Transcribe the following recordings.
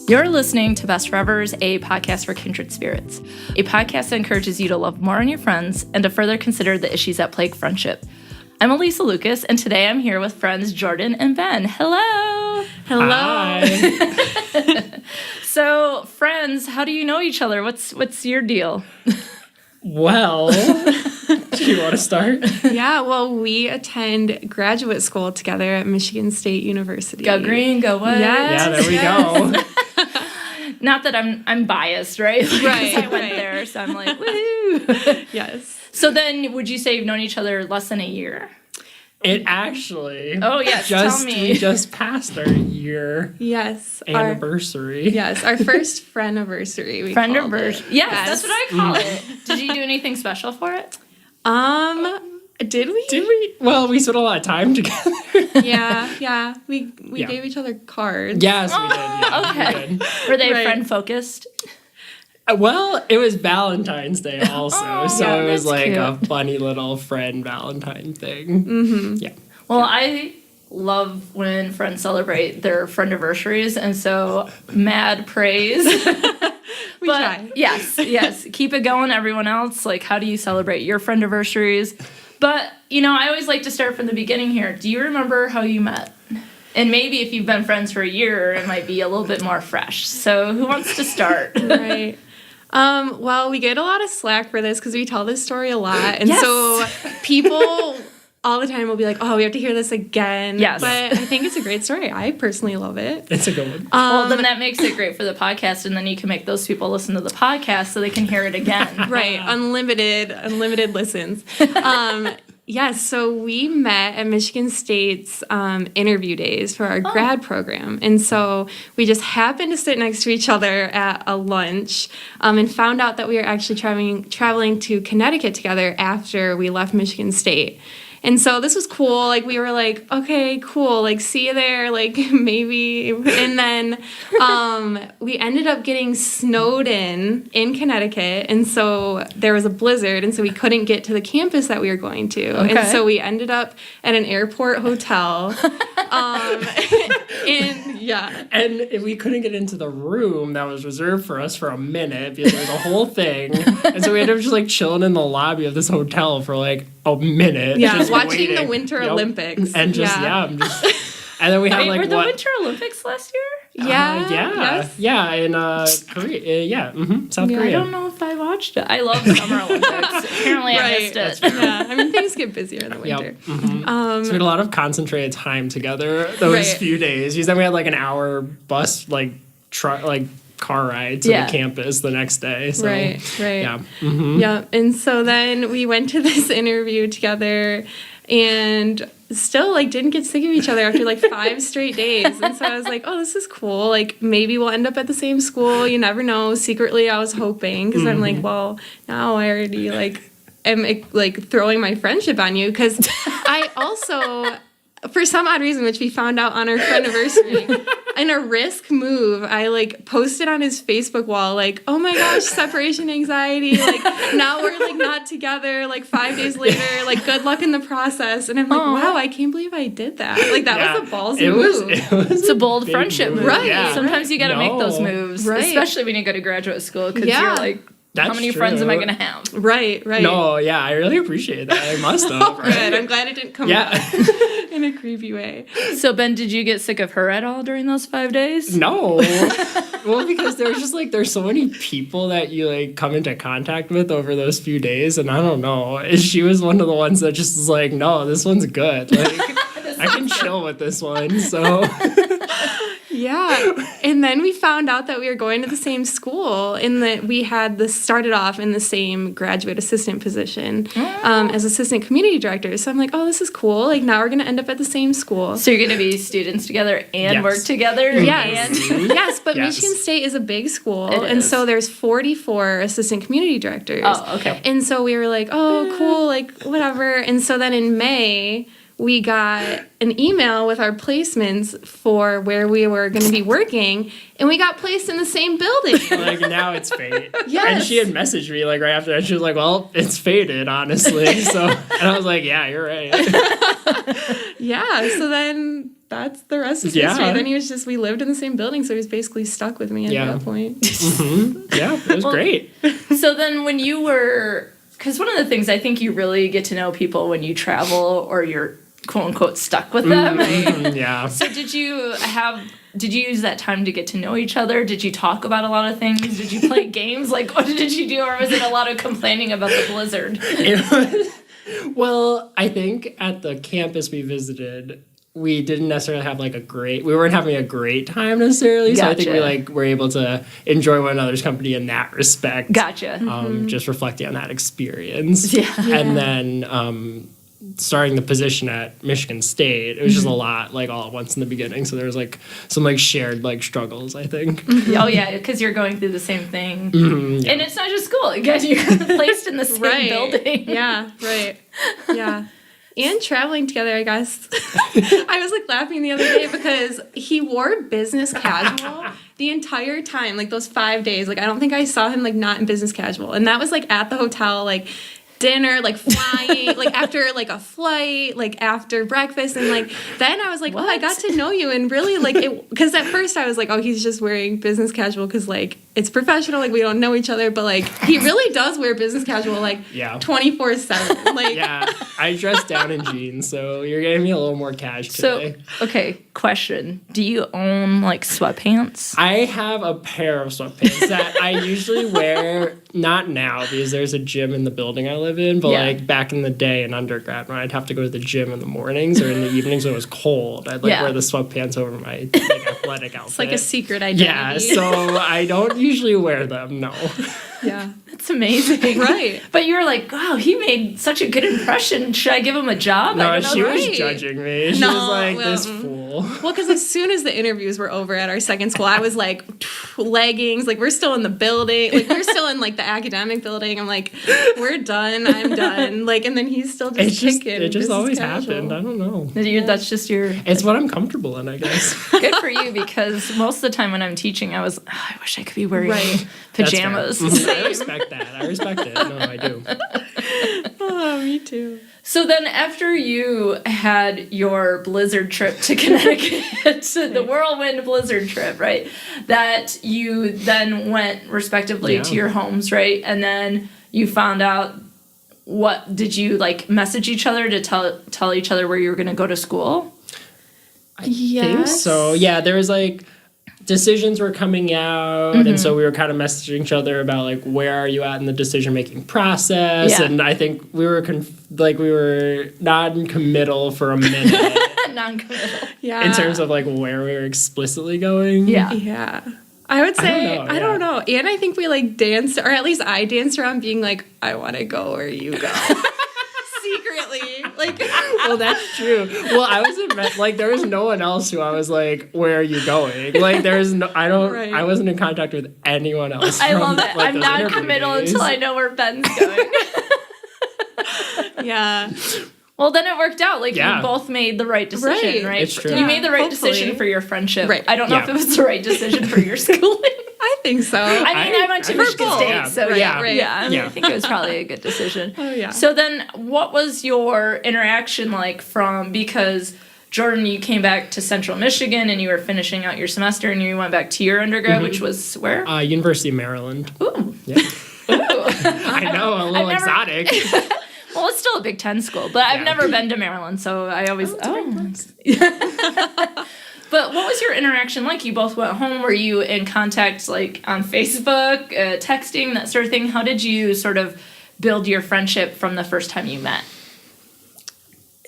You're listening to Best Forevers, a podcast for kindred spirits, a podcast that encourages you to love more on your friends and to further consider the issues that plague friendship. I'm Alysa Lucas, and today I'm here with friends Jordyn and Ben. Hello! Hello! Hi. So, friends, how do you know each other? What's your deal? Well, do you want to start? Yeah, well, we attend graduate school together at Michigan State University. Go green, go white. Yes, Yeah, there we go. Not that I'm biased, right? Right, I went there, so I'm like, woohoo! Yes. So then, would you say you've known each other less than a year? It actually. Oh, yes, tell me. We just passed our year Yes. anniversary. Our first friend-iversary. Friend-iversary. Yes, that's what I call Mm. it. Did you do anything special for it? Did we? Did we? Well, we spent a lot of time together. Yeah. We gave each other cards. Yes, we did. Yeah, Okay. we did. Were they Right. friend-focused? Well, it was Valentine's Day also, Oh, so yeah, it was that's like cute. a funny little friend Valentine thing. Mm-hmm. Yeah. Well, I love when friends celebrate their friend-iversaries, and so mad praise. We try. Yes. Keep it going, everyone else. Like, how do you celebrate your friend-iversaries? But, I always like to start from the beginning here. Do you remember how you met? And maybe if you've been friends for a year, it might be a little bit more fresh. So who wants to start? Right. Well, we get a lot of slack for this because we tell this story a lot. And Yes. so people all the time will be like, oh, we have to hear this again. Yes. But I think it's a great story. I personally love it. It's a good one. Well, then that makes it great for the podcast, and then you can make those people listen to the podcast so they can hear it again. Right. Unlimited listens. Yes, so we met at Michigan State's interview days for our grad program. And so we just happened to sit next to each other at a lunch and found out that we were actually traveling to Connecticut together after we left Michigan State. And so this was cool. Like, we were like, okay, cool. Like, see you there. Like, maybe. And then we ended up getting snowed in Connecticut. And so there was a blizzard. And so we couldn't get to the campus that we were going to. Okay. And so we ended up at an airport hotel. And we couldn't get into the room that was reserved for us for a minute because there was a whole thing. And so we ended up just like chilling in the lobby of this hotel for like a minute. Yeah, just watching waiting. the Winter Olympics. And just, and then we had Wait, like were the Winter Olympics last year? Yes. Yeah, in Korea. South Korea. I don't know if I watched it. I love the Summer Olympics. Apparently I missed it. Yeah, I mean, things get busier in the winter. So we had a lot of concentrated time together those few days. Because then we had like an hour bus, car ride to the campus the next day. So, Right. Yeah. Yeah, and so then we went to this interview together and still didn't get sick of each other after 5 straight days. And so I was like, oh, this is cool. Maybe we'll end up at the same school. You never know. Secretly, I was hoping because I'm like, well, now I already am throwing my friendship on you because I also, for some odd reason, which we found out on our friend-iversary, in a risk move, I posted on his Facebook wall, oh my gosh, separation anxiety, now we're not together, 5 days later, good luck in the process. And I'm like, wow, I can't believe I did that. That was a ballsy move. It's a bold friendship move. Right. Yeah. Sometimes you got to make those moves, Right. especially when you go to graduate school because you're like, how many friends am I going to have? Right. No, yeah, I really appreciate that. I must have. Right? Good. I'm glad it didn't come out in a creepy way. So, Ben, did you get sick of her at all during those 5 days? No. Well, because there's just there's so many people that you come into contact with over those few days, and I don't know. She was one of the ones that just was like, no, this one's good. I can chill with this one. So. Yeah. And then we found out that we were going to the same school and that we had started off in the same graduate assistant position as assistant community director. So I'm like, oh, this is cool. Now we're going to end up at the same school. So you're going to be students together and work together? Yes. And Yes, but Michigan State is a big school. And so there's 44 assistant community directors. Oh, okay. And so we were like, oh, cool, whatever. And so then in May, we got an email with our placements for where we were going to be working, and we got placed in the same building. Now it's fate. Yes. And she had messaged me right after that. She was like, well, it's fated, honestly. So, and I was like, yeah, you're right. Yeah, so then that's the rest is Yeah. history. Then we lived in the same building, so he was basically stuck with me at that point. Yeah, it was great. So then when you were, because one of the things I think you really get to know people when you travel or you're quote unquote stuck with them. Yeah. So did you use that time to get to know each other? Did you talk about a lot of things? Did you play games? Like, what did you do? Or was it a lot of complaining about the blizzard? Well, I think at the campus we visited, we didn't necessarily have we weren't having a great time necessarily. So I think we were able to enjoy one another's company in that respect. Gotcha. Just reflecting on that experience. Yeah. And then starting the position at Michigan State, it was just a lot all at once in the beginning. So there was some shared struggles, I think. Oh yeah, because you're going through the same thing. Yeah. And it's not just school. Again, you're placed in the same building. Yeah, right. Yeah. And traveling together, I guess. I was laughing the other day because he wore business casual the entire time, those 5 days. I don't think I saw him not in business casual. And that was at the hotel, dinner, flying, after a flight, after breakfast, and then I was oh, I got to know you, and really because at first I was oh, he's just wearing business casual because it's professional, we don't know each other, but he really does wear business casual 24/7. Yeah, I dress down in jeans, so you're getting me a little more cash today. So okay, question: do you own sweatpants? I have a pair of sweatpants that I usually wear. Not now because there's a gym in the building I live in, but back in the day in undergrad when I'd have to go to the gym in the mornings or in the evenings when it was cold, I'd wear the sweatpants over my athletic outfit. It's a secret identity. Yeah, so I don't usually wear them, no. Yeah. That's amazing. Right. But you were wow, he made such a good impression. Should I give him a job? No, she was judging me. She was this fool. Well, because as soon as the interviews were over at our second school, I was leggings, we're still in the building. We're still in the academic building. I'm we're done. I'm done. And then he's still just kicking. It just always happened. I don't know. That's just your... It's what I'm comfortable in, I guess. Good for you, because most of the time when I'm teaching, I was, I wish I could be wearing pajamas. I respect that. I respect it. No, I do. Oh, me too. So then after you had your blizzard trip to Connecticut, the whirlwind blizzard trip, right, that you then went respectively to your homes, right? And then you found out, what did you message each other to tell each other where you were going to go to school? I think so. Yeah, there was decisions were coming out, and so we were kind of messaging each other about where are you at in the decision making process, and I think we were we were non-committal for a minute. Non-committal. Yeah. In terms of where we were explicitly going. Yeah. Yeah. I would say, I don't know. And I think we danced, or at least I danced around being I want to go where you go. Secretly. Well, that's true. Well, I was there was no one else who I was where are you going? There's no, I wasn't in contact with anyone else. I love it. I'm non-committal until I know where Ben's going. Yeah. Well, then it worked out. You both made the right decision, right? It's true. You made the right decision for your friendship. Right. I don't know if it was the right decision for your schooling. I think so. I went to Michigan State, so right. I think it was probably a good decision. Oh, yeah. So then what was your interaction because Jordyn, you came back to Central Michigan and you were finishing out your semester and you went back to your undergrad, which was where? University of Maryland. Ooh. Yeah. I know, a little exotic. Well, it's still a Big Ten school, but I've never been to Maryland, so I always... But what was your interaction like? You both went home. Were you in contact on Facebook, texting, that sort of thing? How did you sort of build your friendship from the first time you met?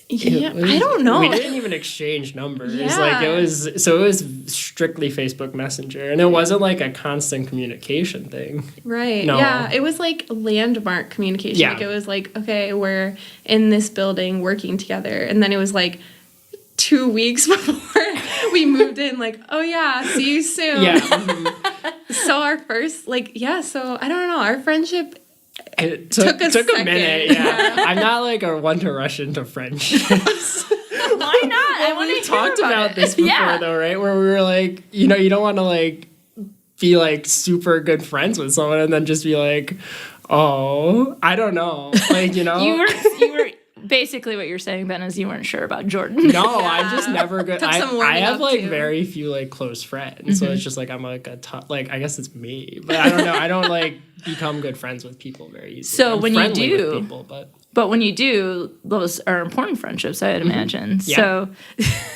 Yeah, I don't know. We didn't even exchange numbers. Yeah. It was strictly Facebook Messenger, and it wasn't a constant communication thing. Right. No. Yeah, it was landmark communication. Yeah. It was okay, we're in this building working together, and then it was 2 weeks before we moved in, oh yeah, see you soon. Yeah. So our first, so I don't know, our friendship it took a minute. Yeah. I'm not a one to rush into friendships. Why not? I want to talked about this before though, right? Where we were you don't want to be super good friends with someone and then just be oh, I don't know. You know. You were basically what you're saying, Ben, is you weren't sure about Jordyn. No, I'm just never good. Took some I warming have up, like too. very few like close friends, so it's just like I'm like a tough. Like I guess it's me, but I don't know. I don't like become good friends with people very easily. So I'm when you friendly with do- people, But when you do, those are important friendships, I'd imagine. Yeah. So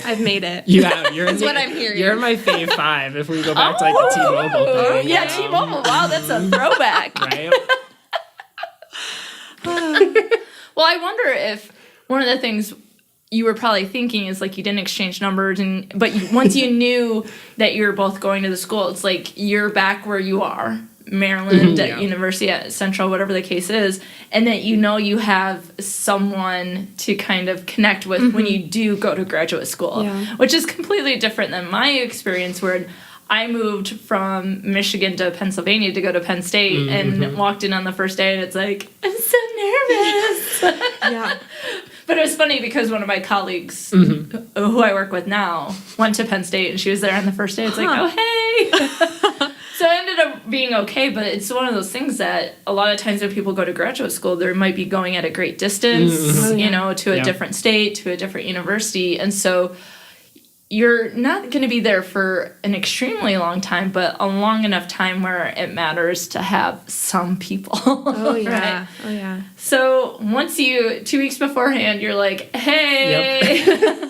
I've made it. you have. You're in That's what I'm hearing. You're in my fave 5 if we go back to like the T-Mobile Oh, thing. yeah, T-Mobile. Wow, that's a throwback. Right. Well, I wonder if one of the things you were probably thinking is like you didn't exchange numbers, but once you knew that you were both going to the school, it's like you're back where you are, Maryland at Yeah. University at Central, whatever the case is, and that you know you have someone to kind of connect with when you do go to graduate school, Yeah. which is completely different than my experience where I moved from Michigan to Pennsylvania to go to Penn State and walked in on the first day and it's like, I'm so nervous. Yeah. But it was funny because one of my colleagues who I work with now went to Penn State and she was there on the first day. It's like, oh, hey. So it ended up being okay, but it's one of those things that a lot of times when people go to graduate school, they might be going at a great distance, you know, to a Yeah. different state, to a different university. And so you're not going to be there for an extremely long time, but a long enough time where it matters to have some people. Oh yeah. Right? Oh yeah. So once 2 weeks beforehand, you're like, hey,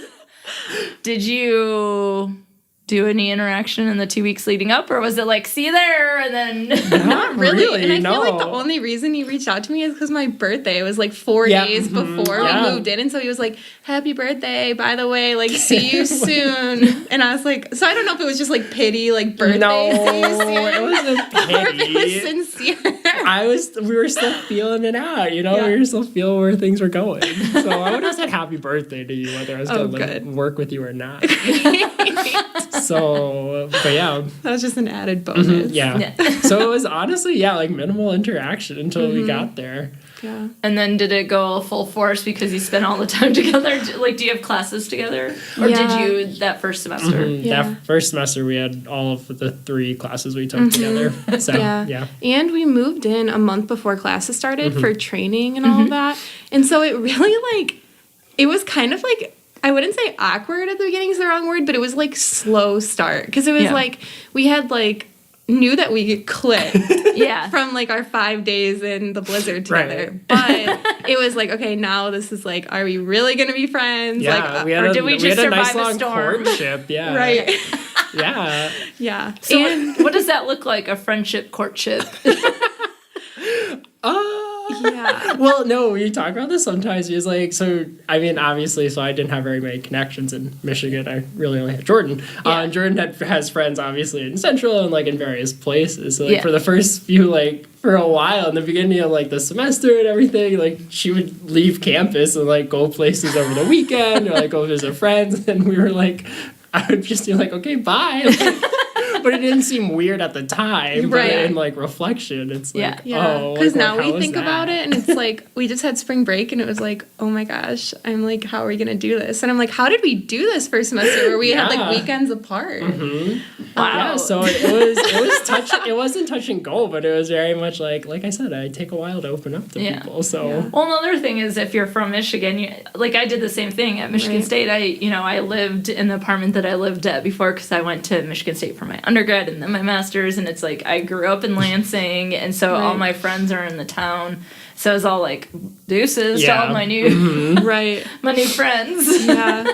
did you do any interaction in the 2 weeks leading up, or was it like, see you there, and then Not Really? And I no. feel like the only reason he reached out to me is because my birthday was like 4 Yeah, days before yeah. we moved in. And so he was like, happy birthday, by the way, like, see you soon. And I was like, so I don't know if it was just like pity, like birthday, No, see you soon. it wasn't Or if it was pity. sincere. We were still feeling it out, you know? Yeah. We were still feeling where things were going. So I would have said happy birthday to you, whether I was Oh, going to good. work with you or not. So, but yeah. That was just an added bonus. Yeah. So it was honestly, like minimal interaction until we got there. Yeah. and then did it go full force because you spent all the time together? Like, do you have classes together, or Yeah. did you that first semester? Yeah. That first semester, we had all of the 3 classes we took together. So, yeah. And we moved in a month before classes started for training and all of that. And so it really, like, it was kind of like, I wouldn't say awkward at the beginning is the wrong word, but it was like slow start. Because it was Yeah. like, we had like, knew that we could click Yeah. from like our 5 days in the blizzard together. But it was like, okay, now this is like, are we really going to be friends? Yeah, like, we had or a, did we we just had a nice survive a long storm? courtship. Yeah. right. Yeah. Yeah. So And what does that look like? A friendship courtship? yeah. Well, no, we talk about this sometimes. He was like, so, I mean, obviously, so I didn't have very many connections in Michigan. I really only had Jordyn. Yeah. And Jordyn has friends, obviously, in Central and, like, in various places. So, like, Yeah. for the first few, like, for a while, in the beginning of, like, the semester and everything, like, she would leave campus and, like, go places over the weekend or, like, go visit friends. And we were like, I would just be like, okay, bye. But it didn't seem weird at the time. Right. But in, like, reflection, it's like, Yeah, oh. because like, now how we was think about that? it and it's like we just had spring break and it was like, oh my gosh, I'm like, how are we gonna do this? And I'm like, how did we do this first semester where we had Yeah. like weekends apart? Wow. Yeah, so it was touch. It wasn't touch and go, but it was very much like I said, I take a while to open up to Yeah. people. So Well, another thing is if you're from Michigan, like I did the same thing at Michigan Right. State. I lived in the apartment that I lived at before because I went to Michigan State for my undergrad and then my master's, and it's like I grew up in Lansing, and so all Right. my friends are in the town. So it was all like deuces to Yeah. all my new Right. my new friends. Yeah.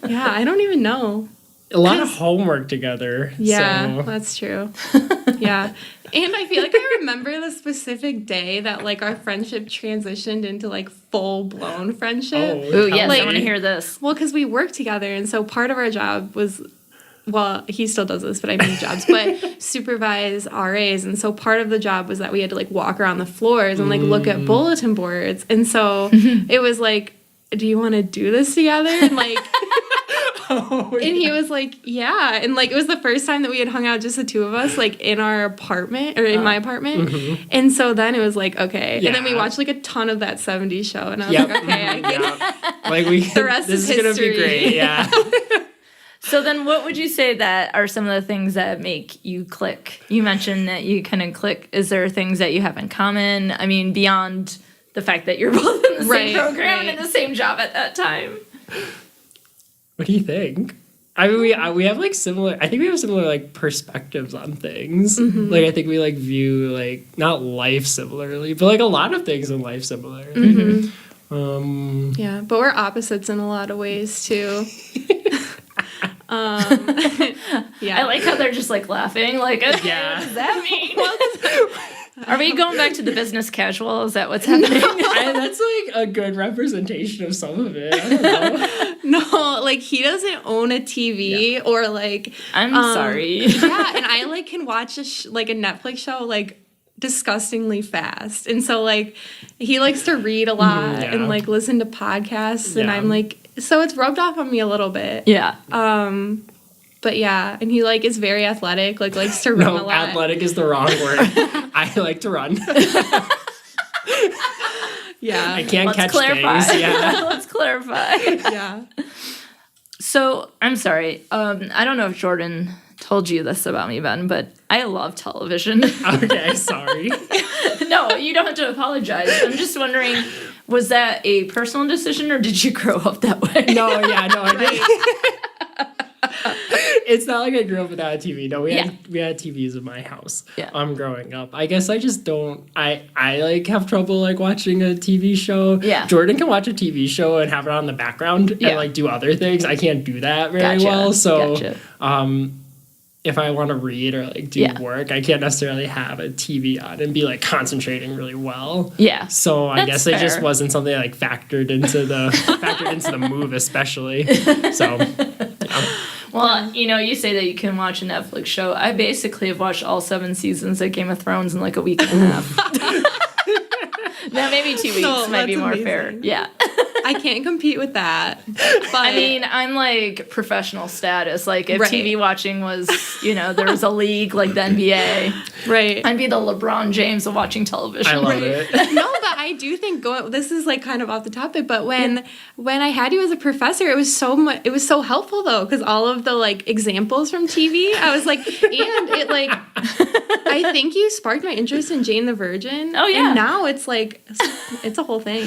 Yeah, I don't even know. a lot of homework together. Yeah, So. that's true. Yeah. And I feel like I remember the specific day that like our friendship transitioned into like full blown friendship. Ooh, yes, Like- I want to hear this. Well, because we worked together, and so part of our job was, well, he still does this, but I moved jobs, but supervise RAs. And so part of the job was that we had to like walk around the floors and like look at bulletin boards. And so it was like, do you want to do this together? And like, and he was like, yeah. And like, it was the first time that we had hung out, just the two of us, like in our apartment or in my apartment. And so then it was like, okay. And then we Yeah. watched like a ton of that 70s show. And I was Yep. like, okay, I get Yeah. Like The rest this is gonna be history. great. Yeah. So then what would you say that are some of the things that make you click? You mentioned that you kind of click. Is there things that you have in common? I mean, beyond the fact that you're both in the Right, same program and right. in the same job at that time. What do you think? I mean, we have like similar. I think we have similar like perspectives on things. Like I think we like view like not life similarly, but like a lot of things in life similar. Yeah, but we're opposites in a lot of ways too. Yeah. I like how they're just like laughing, like, okay, Yeah. what does that mean? Are we going back to the business casual? Is that what's happening? That's like a good representation of some of it. I don't know. No, like he doesn't own a TV or like. I'm sorry. Yeah, and I like can watch like a Netflix show like disgustingly fast, and so like he likes to read a lot yeah. and like listen to podcasts, and Yeah. I'm like, so it's rubbed off on me a little bit. Yeah. But yeah, and he like is very athletic, like likes to run a No, lot. athletic is the wrong word. I like to run. Yeah, I can't Let's catch clarify. things. Yeah. Let's clarify. yeah. So, I'm sorry. I don't know if Jordyn told you this about me, Ben, but I love television. Okay, sorry. No, you don't have to apologize. I'm just wondering, was that a personal decision or did you grow up that way? No, I didn't. It's not like I grew up without a TV. No, we had TVs in my house. Yeah. Growing up. I guess I just don't. I like have trouble like watching a TV show. Yeah. Jordyn can watch a TV show and have it on the background Yeah. and like do other things. I can't do that very Gotcha. well. So, Gotcha. if I want to read or like do Yeah. work, I can't necessarily have a TV on and be like concentrating really well. Yeah. So I That's guess it just fair. wasn't something that like factored into the move, especially. So Well, you say that you can watch a Netflix show. I basically have watched all 7 seasons of Game of Thrones in like a week and a half. No, maybe 2 weeks No, might be that's more amazing. fair. Yeah. I can't compete with that. But I mean, I'm like professional status. Like if Right. TV watching was, there was a league like the NBA, right. I'd be the LeBron James of watching television. I love it. No, but I do think this is like kind of off the topic, but when I had you as a professor, it was so helpful though, because all of the like examples from TV, I was like, and it like, I think you sparked my interest in Jane the Virgin. Oh, yeah. And now it's like, it's a whole thing.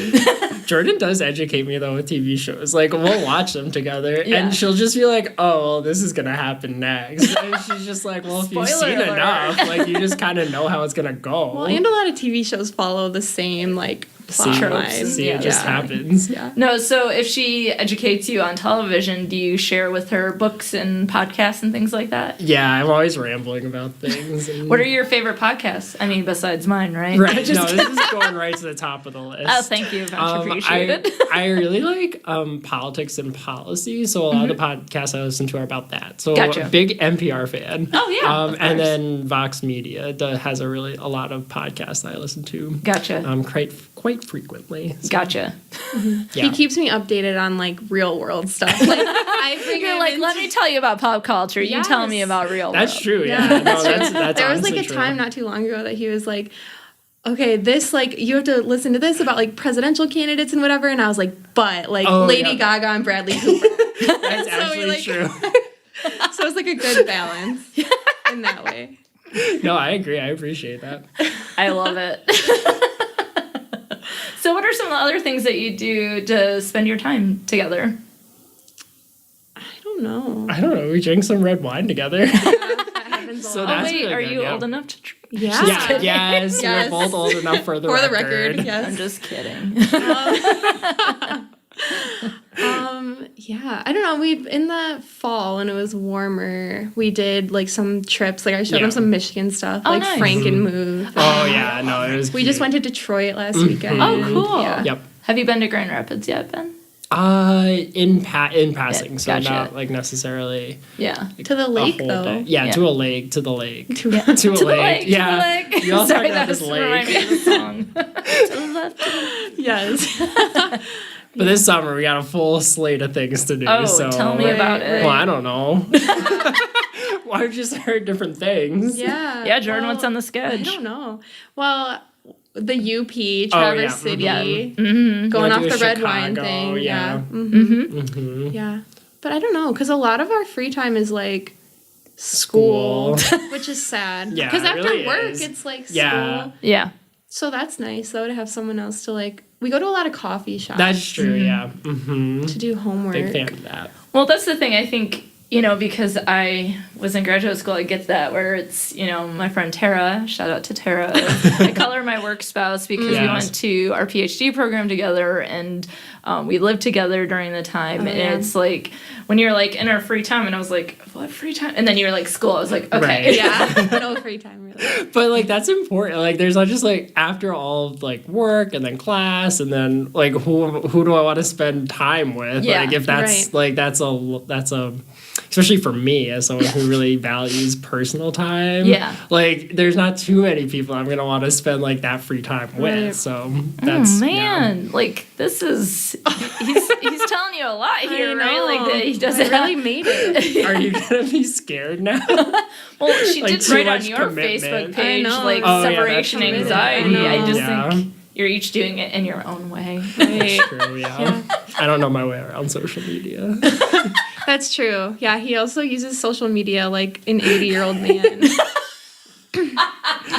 Jordyn does educate me though with TV shows. Like we'll watch them together, Yeah. and she'll just be like, "Oh, well, this is gonna happen next." And she's just like, "Well, if you've Spoiler seen alert. enough, like you just kind of know how it's gonna go." Well, and a lot of TV shows follow the same like plot See, line. see, Yeah. it just Yeah. happens. Yeah. No, so if she educates you on television, do you share with her books and podcasts and things like that? Yeah, I'm always rambling about things. And What are your favorite podcasts? I mean, besides mine, right? right? No, this is going right to the top of the list. Oh, thank you. Much appreciated. I really like politics and policy, so a lot of the podcasts I listen to are about that. So Gotcha. big NPR fan. Oh, yeah, of and course. then Vox Media has a lot of podcasts that I listen to. Gotcha. Quite frequently. So, Gotcha. yeah. He keeps me updated on like real world stuff. Like I bring You're him like, into- let me tell you about pop culture. You tell Yes. me about real That's world. true. Yeah, Yeah, no, that's there was like honestly a true. time not too long ago that he was like, okay, this like you have to listen to this about like presidential candidates and whatever, and I was like, but like Oh, Lady yeah. Gaga and Bradley Cooper. That's So actually we, like- true. So it's like a good balance in that way. No, I agree. I appreciate that. I love it. So what are some of the other things that you do to spend your time together? I don't know. I don't know. We drank some red wine together. That happens a So lot. Oh, that's wait, really are good, you yeah. old enough to drink? Yeah. yes, Yes. we're both old enough for the For the record. record, yes. I'm just kidding. Yeah, I don't know. We in the fall when it was warmer, we did like some trips. Like I showed Yeah. him some Michigan stuff, Oh, like nice. Frankenmuth. Oh yeah, no, it was. We just cute. went to Detroit last weekend. Oh, cool. Yeah. Yep. Have you been to Grand Rapids yet, Ben? In passing, Yeah, so gotcha. not like necessarily Yeah. To the a lake whole though. day. Yeah, Yeah. to a lake, to the lake, To- Yeah. to a To the lake. lake, Yeah, to the lake. you all Sorry, talking that about this just reminded me lake. of the song. To the left, to the Yes. But this summer we got a full slate of things to do. Oh, so tell me about it. Well, I don't know. Why don't you just heard different things? Yeah. Yeah, Jordyn, what's on the I sketch? don't know. Well, the UP, Oh, Traverse yeah. City, Yeah. going Went off to the red wine Chicago, thing. yeah. Mm-hmm. Yeah. But I don't know, because a lot of our free time is like school, which is sad. Yeah, Because it after really work, is. it's like school. Yeah. Yeah. So that's nice, though, to have someone else to, like... We go to a lot of coffee shops. That's true, yeah. Mm-hmm. To do homework. Big fan of that. Well, that's the thing. I think, because I was in graduate school, I get that where it's, my friend Tara, shout out to Tara. I call her my work spouse because we went to our PhD program together and we lived together during the time. And it's like, when you're like in our free time, and I was like, what free time? And then you're like, school. I was like, okay. Right. Yeah, no free time, really. But, like, that's important. Like, there's not just, like, after all of, like, work and then class and then, like, who do I want to spend time with? Yeah, like, if that's, like, that's a especially for me as someone who really values personal time. Yeah. Like, there's not too many people I'm going to want to spend, like, that free time with. Right. So, that's... Oh, man. Like, this is... He's telling you a lot here, right? Like, that he doesn't really made it. Are you going to be scared now? Well, she Like, did too write on much your commitment. Facebook page, I know. like, Oh, yeah, separation that's anxiety. I I just know. think you're each doing it in your own way. Right. True, yeah. I don't know my way around social media. That's true. Yeah, he also uses social media like an 80-year-old man.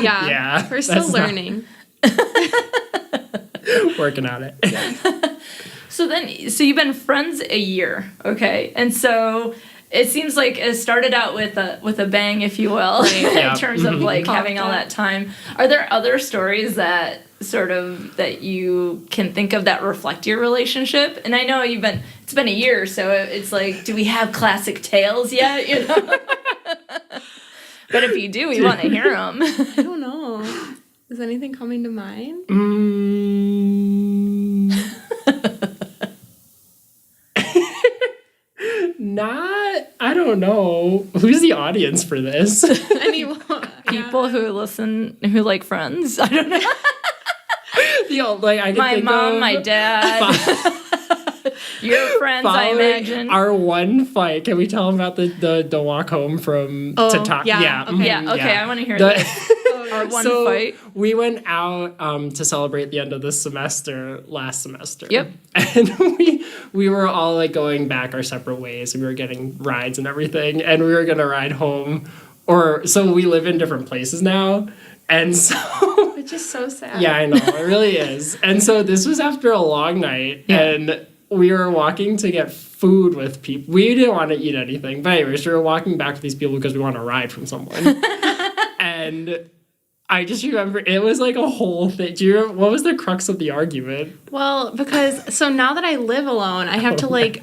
Yeah, we're still that's not- learning. Working on it. So you've been friends a year, okay? And so it seems like it started out with a bang, if you will, Yeah. in terms of like Popped having all up. that time. Are there other stories that that you can think of that reflect your relationship? And I know it's been a year, so it's like, do we have classic tales yet? But if you do, we want to hear them. I don't know. Is anything coming to mind? I don't know. Who's the audience for this? Anyone? People who listen, who like Friends. I don't know. I can My think mom, of my dad. Your friends, I following imagine. our one fight. Can we tell them about the walk home from to talk? yeah, okay. Yeah, okay, I want to hear The- this. Our one so fight. we went out to celebrate the end of the semester last semester. Yep. And we were all like going back our separate ways, and we were getting rides and everything, and we were gonna ride home. So we live in different places now, and so Which is so sad. yeah, I know, it really is. And so this was after a long night, and we were walking to get food with people. We didn't want to eat anything, but anyways, we were walking back with these people because we want to ride from someone. And I just remember it was like a whole thing. Do you remember, what was the crux of the argument? Well, so now that I live alone, I have to like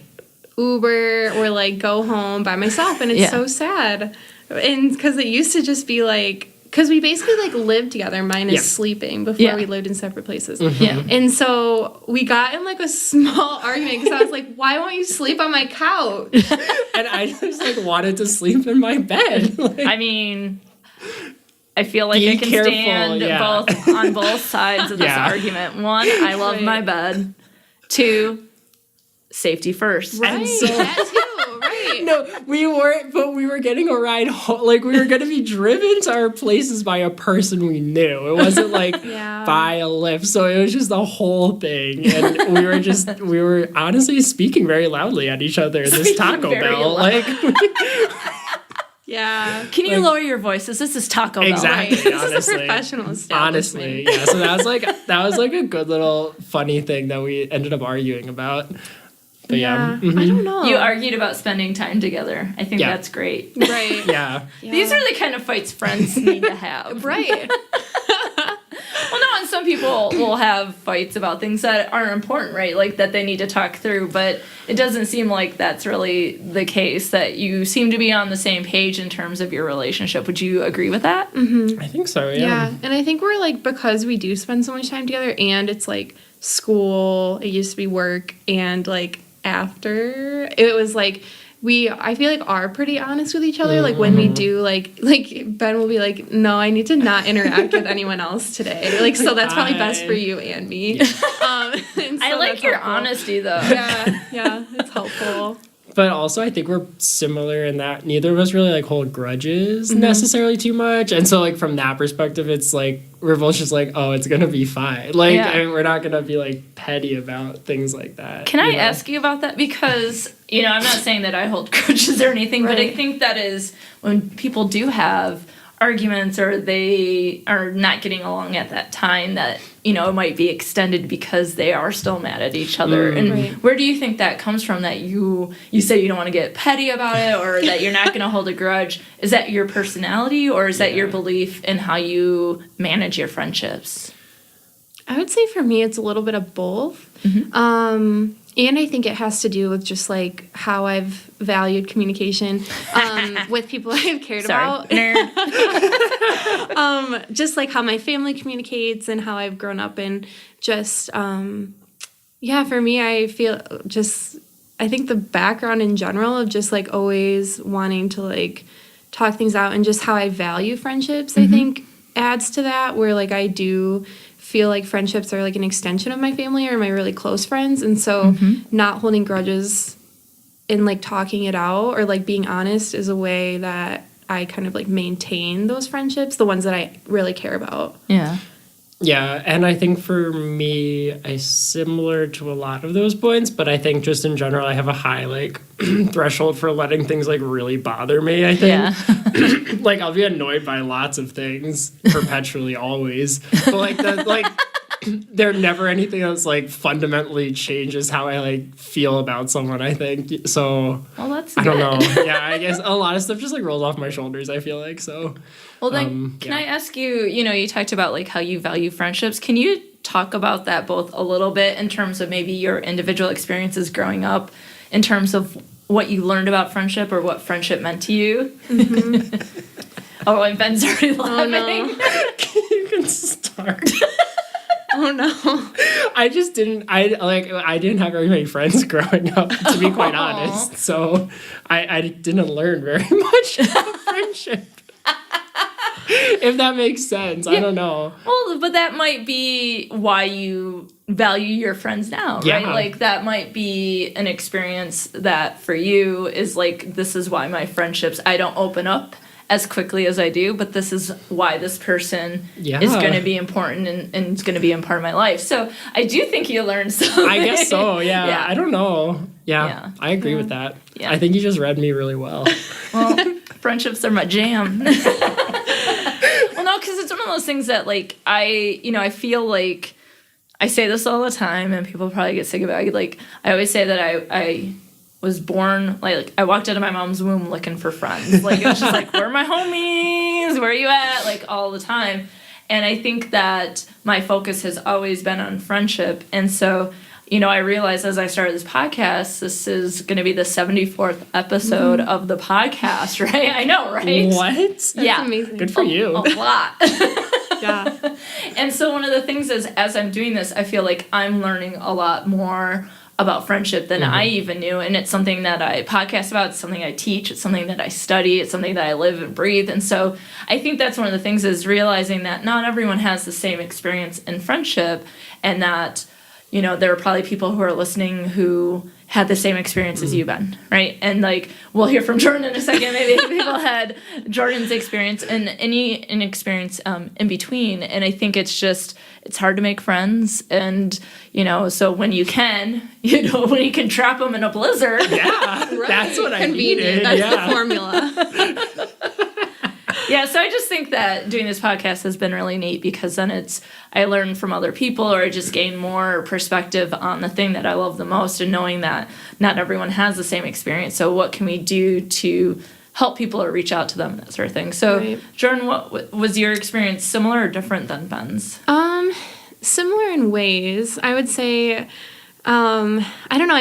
Uber or like go home by myself, and it's so sad. And because it used to just be like, because we basically like lived together, minus sleeping, before we lived in separate places. Yeah. And so we got in like a small argument because I was like, why won't you sleep on my couch? And I just like wanted to sleep in my bed. Like, I mean, I feel like Be I can careful, stand yeah. on both sides of this argument. One, I love my bed. Two, safety first. Right, And so- that too, right. no, we weren't, but we were getting a ride home. Like, we were going to be driven to our places by a person we knew. It wasn't like by a Lyft. So it was just the whole thing. And we were honestly speaking very loudly at each other in this Taco Bell. Like, Yeah. Can you lower your voices? This is Taco Bell. exactly. Right. This Honestly. is a professional establishment. Honestly, yeah. So that was like a good little funny thing that we ended up arguing about. But yeah. I don't know. You argued about spending time together. I think Yeah. that's great. Right. Yeah. These are the kind of fights friends need to have. Right. Well, no, and some people will have fights about things that aren't important, right? Like that they need to talk through, but it doesn't seem like that's really the case, that you seem to be on the same page in terms of your relationship. Would you agree with that? I think so, yeah. Yeah. And I think we're like, because we do spend so much time together and it's like school, it used to be work, and like after, it was like, I feel like are pretty honest with each other. Like when we do like Ben will be like, no, I need to not interact with anyone else today. Like, so that's probably best for you and me. Yeah. And so I like that's your helpful. honesty, though. Yeah, it's helpful. But also, I think we're similar in that neither of us really like hold grudges necessarily too much, and so like from that perspective, it's like we're both just like, oh, it's gonna be fine. Like, and we're not gonna be like petty about things like that. Can I ask you about that? Because, I'm not saying that I hold grudges or anything, but I think that is when people do have arguments or they are not getting along at that time, that it might be extended because they are still mad at each other. And Right. where do you think that comes from, that you say you don't want to get petty about it, or that you're not going to hold a grudge? Is that your personality, or is that your belief in how you manage your friendships? I would say for me, it's a little bit of both. And I think it has to do with just like how I've valued communication with people I've cared about. Nerd. Just like how my family communicates and how I've grown up, and just for me, I think the background in general of just like always wanting to like talk things out, and just how I value friendships, I think adds to that, where like I do feel like friendships are like an extension of my family or my really close friends, and so not holding grudges and like talking it out or like being honest is a way that I kind of like maintain those friendships, the ones that I really care about. Yeah, and I think for me, I similar to a lot of those points, but I think just in general, I have a high like threshold for letting things like really bother me. I think like I'll be annoyed by lots of things perpetually, always, but like there never anything that's like fundamentally changes how I like feel about someone, I think. So Well, that's I don't good. know. Yeah, I guess a lot of stuff just like rolls off my shoulders, I feel like. So Well, then, can I ask you, you talked about like how you value friendships. Can you talk about that both a little bit in terms of maybe your individual experiences growing up, in terms of what you learned about friendship or what friendship meant to you? Oh, and Ben's already laughing. you can start. Oh no. I didn't have very many friends growing up, to be quite honest. So I didn't learn very much about friendship. If that makes sense. I don't know. Well, but that might be why you value your friends now, right? Yeah. Like that might be an experience that for you is like, this is why my friendships, I don't open up as quickly as I do, but this is why this person is going to be important and it's going to be a part of my life. So I do think you learned something. I guess so, yeah. I don't know. Yeah. I agree with that. Yeah. I think you just read me really well. Well, friendships are my jam. Well, no, because it's one of those things that like I feel like I say this all the time and people probably get sick of it. Like I always say that I was born, like I walked out of my mom's womb looking for friends. Like it was just like, where are my homies? Where are you at? Like all the time. And I think that my focus has always been on friendship. And so, I realized as I started this podcast, this is going to be the 74th episode of the podcast, right? I know, right? What? That's amazing. Good for you. A lot. Yeah. And so one of the things is, as I'm doing this, I feel like I'm learning a lot more about friendship than I even knew. And it's something that I podcast about. It's something I teach. It's something that I study. It's something that I live and breathe. And so I think that's one of the things, is realizing that not everyone has the same experience in friendship, and that, there are probably people who are listening who had the same experience as you've been, right? And like, we'll hear from Jordyn in a second. Maybe people had Jordyn's experience and an experience in between. And I think it's hard to make friends. And, so when you can, when you can trap them in a blizzard. Yeah, that's what I needed. That's the formula. Yeah, so I just think that doing this podcast has been really neat, because then I learn from other people, or I just gain more perspective on the thing that I love the most, and knowing that not everyone has the same experience. So what can we do to help people or reach out to them, that sort of thing. So, Right. Jordyn, what was your experience, similar or different than Ben's? Similar in ways. I would say, I don't know,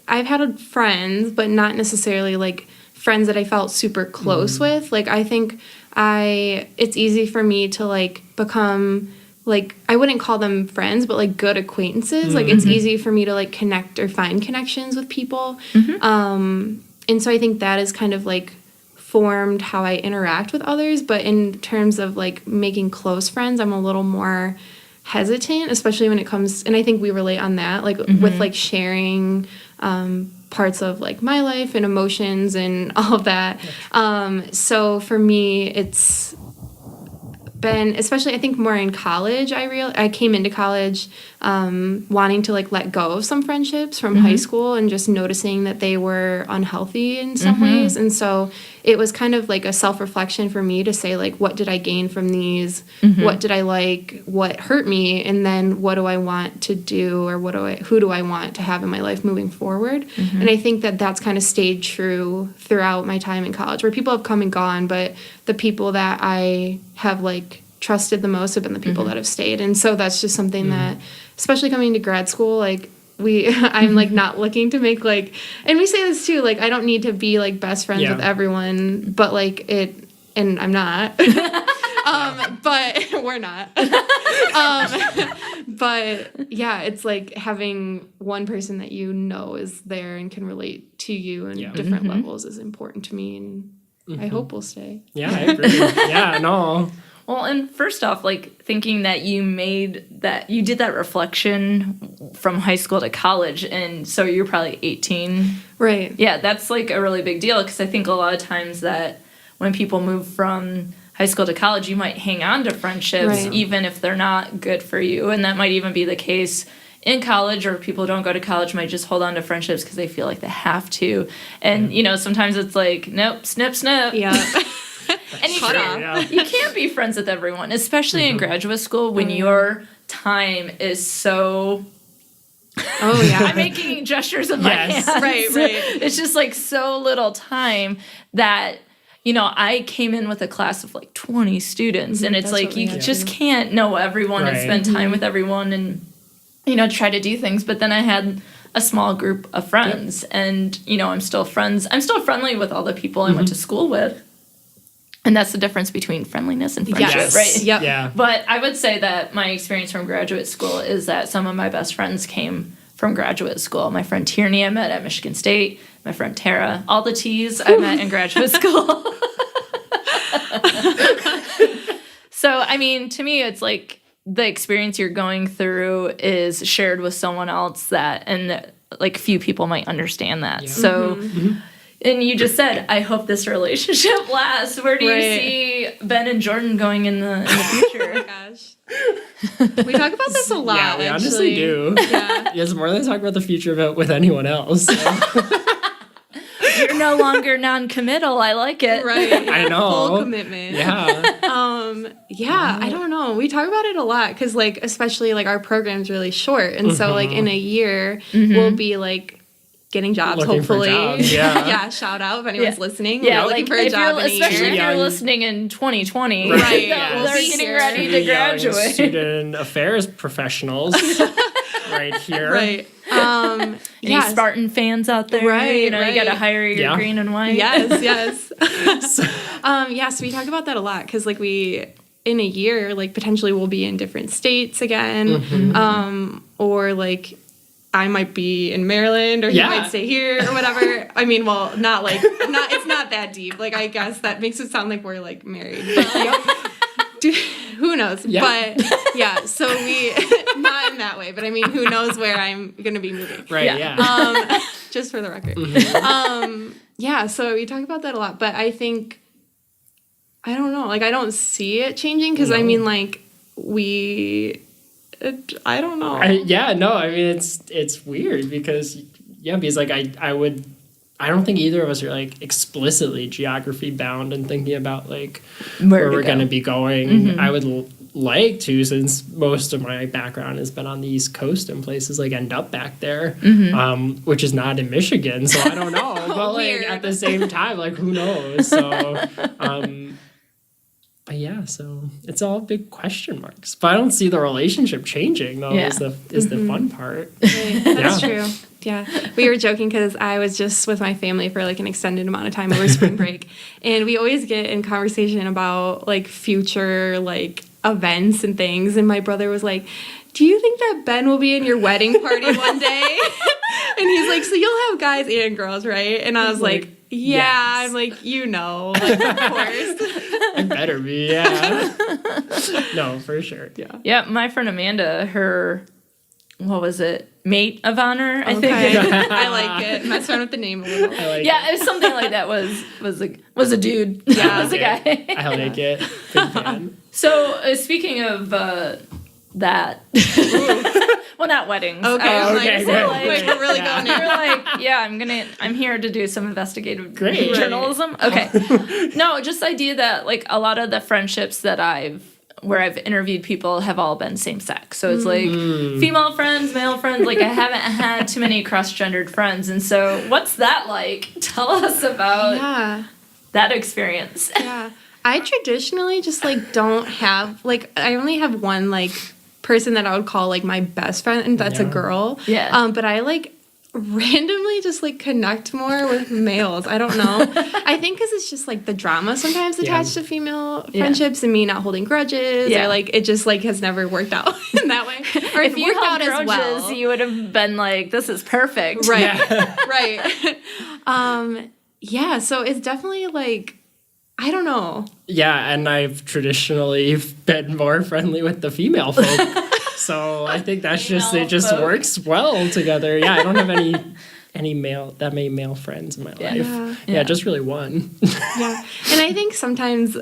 I've had friends, but not necessarily like friends that I felt super close with. Like I think it's easy for me to like become like, I wouldn't call them friends, but like good acquaintances. Like it's easy for me to like connect or find connections with people. And so I think that is kind of like formed how I interact with others. But in terms of like making close friends, I'm a little more hesitant, especially when it comes, and I think we relate on that, like with like sharing parts of like my life and emotions and all of that. So for me, it's been, especially I think more in college, I came into college wanting to like let go of some friendships from high school and just noticing that they were unhealthy in some ways. And so it was kind of like a self-reflection for me to say like, what did I gain from these? What did I like? What hurt me? And then what do I want to do, or who do I want to have in my life moving forward? And I think that that's kind of stayed true throughout my time in college, where people have come and gone, but the people that I have like trusted the most have been the people that have stayed. And so that's just something that, especially coming to grad school, like I'm like not looking to make like, and we say this too, like I don't need to be like best friends with everyone, but like and I'm not, but we're not. But yeah, it's like having one person that you know is there and can relate to you in different levels is important to me, and I hope will stay. Yeah, I agree. Yeah, no. Well, and first off, like thinking that you did that reflection from high school to college, and so you're probably 18. Right. Yeah, that's like a really big deal, because I think a lot of times that when people move from high school to college, you might hang on to friendships even if they're not good for you, and that might even be the case in college, or people who don't go to college might just hold on to friendships because they feel like they have to. And, you know, sometimes it's like, nope, snip, snip. Yeah. And you can't be friends with everyone, especially in graduate school when your time is so... Oh, yeah. I'm making gestures with my hands. Right. It's just like so little time that... You know, I came in with a class of like 20 students, and it's like you just can't know everyone and spend time with everyone and, you know, try to do things. But then I had a small group of friends, and, you know, I'm still friendly with all the people I went to school with. And that's the difference between friendliness and friendship, right? Yep. Yeah. But I would say that my experience from graduate school is that some of my best friends came from graduate school. My friend Tierney I met at Michigan State. My friend Tara, all the T's I met in graduate school. So, I mean, to me, it's like the experience you're going through is shared with someone else and like few people might understand that. Yeah. So, and you just said, I hope this relationship lasts. Where do you see Ben and Jordyn going in the future? Oh my gosh. We talk about this a lot. Yeah, we honestly do. Yeah. It's more than talk about the future of it with anyone else. So. You're no longer non-committal. I like it. Right. I know. Full commitment. Yeah. Yeah, I don't know. We talk about it a lot because, like, especially, like, our program's really short. And so, like, in a year, we'll be, like, getting jobs, looking hopefully. For jobs, yeah. Shout out if anyone's listening. Yeah, we're looking for a job in a year. Especially if you're listening in 2020. Right. They're getting ready to graduate. Student affairs professionals right here. Right. Any Spartan fans out there? Right, you know, you got to hire your green and white. Yes. So we talk about that a lot because, like, in a year, like, potentially we'll be in different states again, or, like, I might be in Maryland, or he might stay here, or whatever. I mean, well, it's not that deep. Like, I guess that makes it sound like we're, like, married. But, like, who knows? Yeah. But, yeah, so we, not in that way, but I mean, who knows where I'm going to be moving. Right, yeah. Just for the record. Yeah, so we talk about that a lot, but I think, I don't know, like, I don't see it changing, because, I mean, like, I don't know. I mean, it's weird because like I don't think either of us are like explicitly geography bound and thinking about like where we're going to be going. I would like to, since most of my background has been on the East Coast and places like end up back there, which is not in Michigan. So I don't know, but like at the same time, like who knows? So, yeah, so it's all big question marks. But I don't see the relationship changing, though, is the fun part. Right. That's true. Yeah. We were joking because I was just with my family for, like, an extended amount of time over spring break. And we always get in conversation about, like, future, like, events and things. And my brother was like, do you think that Ben will be in your wedding party one day? And he's like, so you'll have guys and girls, right? And I was like, yeah. Yes. I'm like, like, of course. I better be, yeah. No, for sure. Yeah, my friend Amanda, her what was it? Mate of honor, I think. I like it. Mess around with the name a little. I like Yeah, it was something like that. Was a dude. Yeah, was a guy. I like it. Big fan. So speaking of that, well, not weddings. Okay, I was okay, like, good. like, Wait, we're really going you're there. like, yeah, I'm here to do some investigative Great. journalism. Okay. No, just the idea that like a lot of the friendships that where I've interviewed people have all been same sex. So it's like female friends, male friends. Like I haven't had too many cross-gendered friends. And so what's that like? Tell us about that experience. Yeah. I traditionally just like don't have like I only have one like person that I would call like my best friend, and that's a girl. Yeah. But I like randomly just like connect more with males. I don't know. I think because it's just like the drama sometimes attached to female friendships and me not holding grudges. Yeah. Or like it just like has never worked out in that way. Or If it you worked held out as grudges, well. you would have been like, this is perfect. Right. Right. Yeah. So it's definitely like I don't know. Yeah, and I've traditionally been more friendly with the female folk. So I think that's just it just folk. works well together. Yeah, I don't have any male friends in my life. Yeah, just really one. Yeah. And I think sometimes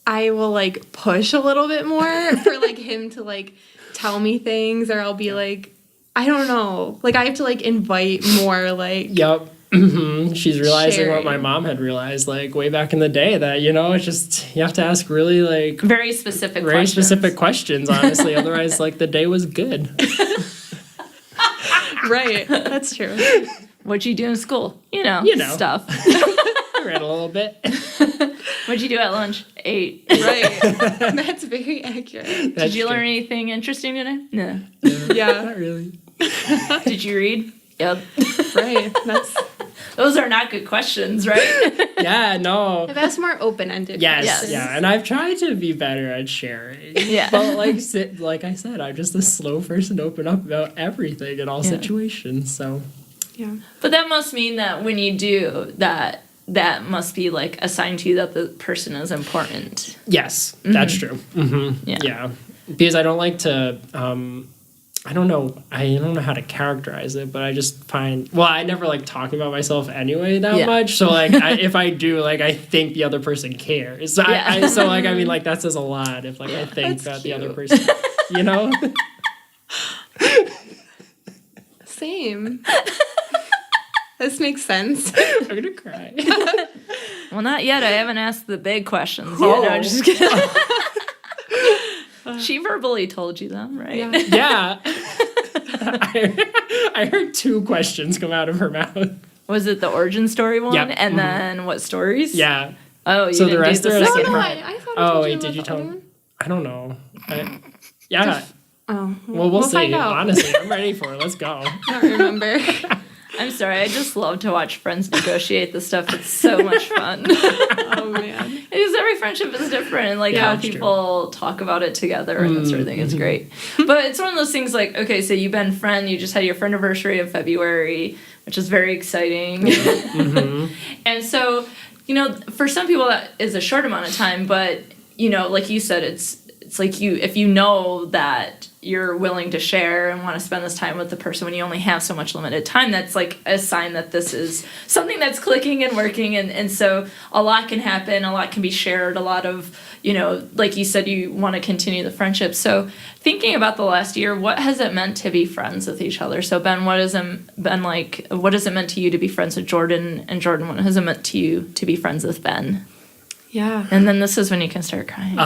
I will like push a little bit more for like him to like tell me things, or I'll be like, I don't know. Like I have to like invite more like Yep. She's realizing what sharing. my mom had realized like way back in the day, that it's just you have to ask really like Very specific very questions. specific questions, honestly. Otherwise like the day was good. right. That's true. What'd you do in school? You know. Stuff. I read a little bit. What'd you do at lunch? Ate. Right. That's very accurate. Did you learn anything interesting today? No. Yeah. Not really. Did you read? Yep. Right. Those are not good questions, right? Yeah, no. That's more open-ended. Yes, Yes. yeah, and I've tried to be better at sharing. Yeah. But like I said, I'm just a slow person to open up about everything in all situations. So Yeah. But that must mean that when you do that, that must be like a sign to you that the person is important. yes, that's true. Mm-hmm. Yeah, because I don't like to. I don't know how to characterize it, but I just find, I never like talking about myself anyway that much. So like, if I do, like, I think the other person cares. So that says a lot if like I think that the other person, Same. This makes sense. I'm gonna cry. Well, not yet. I haven't asked the big questions yet. No, just kidding. She verbally told you them, right? Yeah. Yeah. I heard 2 questions come out of her mouth. Was it the origin story one? Yep. And then what stories? Yeah. Oh, you So the didn't rest do the are a second surprise. part. I thought I Oh, told wait, you did about you the tell other me? one. I don't know. Yeah. Oh. We'll see. find out. Honestly, I'm ready for it. Let's go. I don't remember. I'm sorry. I just love to watch friends negotiate this stuff. It's so much fun. Oh, man. Because every friendship is different, and like how that's people talk about it together and that sort of thing is great. But it's one of those things like, okay, so you've been friend, you just had your friend anniversary in February, which is very exciting. And so, for some people that is a short amount of time, but like you said, it's like if you know that you're willing to share and want to spend this time with the person when you only have so much limited time, that's like a sign that this is something that's clicking and working. And so a lot can happen, a lot can be shared, a lot of, like you said, you want to continue the friendship. So thinking about the last year, what has it meant to be friends with each other? So Ben, what has it been like? What has it meant to you to be friends with Jordyn? And Jordyn, what has it meant to you to be friends with Ben? Yeah. And then this is when you can start crying.